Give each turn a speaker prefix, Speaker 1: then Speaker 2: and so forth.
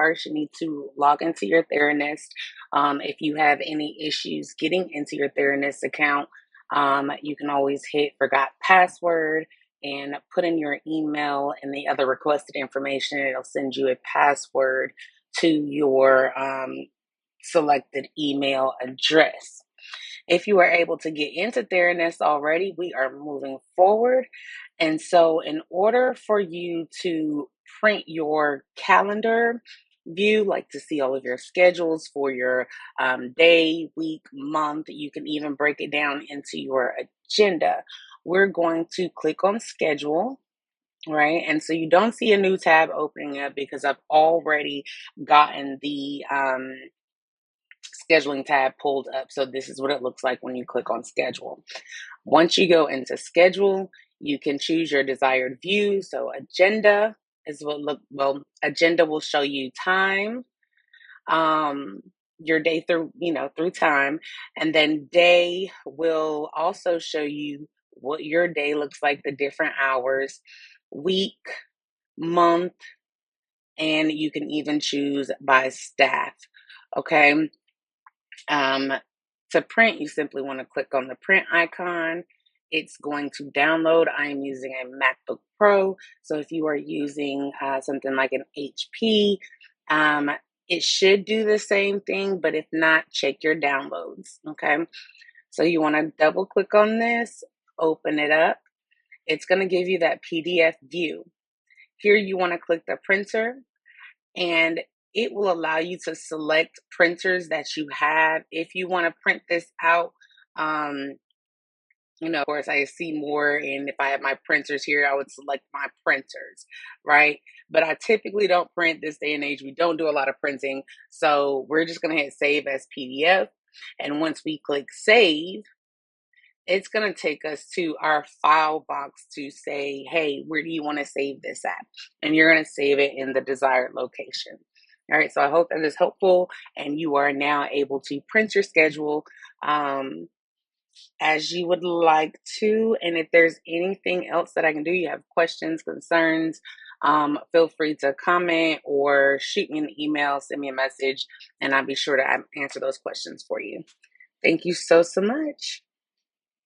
Speaker 1: first, you need to log into your TheraNest. If you have any issues getting into your TheraNest account, you can always hit forgot password and put in your email and the other requested information. It'll send you a password to your selected email address. If you are able to get into TheraNest already, we are moving forward. And so, in order for you to print your calendar view, like to see all of your schedules for your day, week, month, you can even break it down into your agenda. We're going to click on schedule. Right. And so you don't see a new tab opening up because I've already gotten the scheduling tab pulled up. So this is what it looks like when you click on schedule. Once you go into schedule, you can choose your desired view. So agenda is agenda will show you time, um, your day through time. And then day will also show you what your day looks like, the different hours, week, month, and you can even choose by staff. Okay. Um, to print, you simply want to click on the print icon. It's going to download. I am using a MacBook Pro. So if you are using something like an HP, it should do the same thing, but if not, check your downloads. Okay. So you want to double click on this, open it up. It's going to give you that PDF view. Here you want to click the printer, and it will allow you to select printers that you have. If you want to print this out, of course, I see more. And if I have my printers here, I would select my printers, right? But I typically don't print this day and age. We don't do a lot of printing. So we're just going to hit save as PDF. And once we click save, it's going to take us to our file box to say, hey, where do you want to save this at? And you're going to save it in the desired location. All right, so I hope that is helpful and you are now able to print your schedule as you would like to. And if there's anything else that I can do, you have questions, concerns, feel free to comment or shoot me an email, send me a message, and I'll be sure to answer those questions for you. Thank you so much.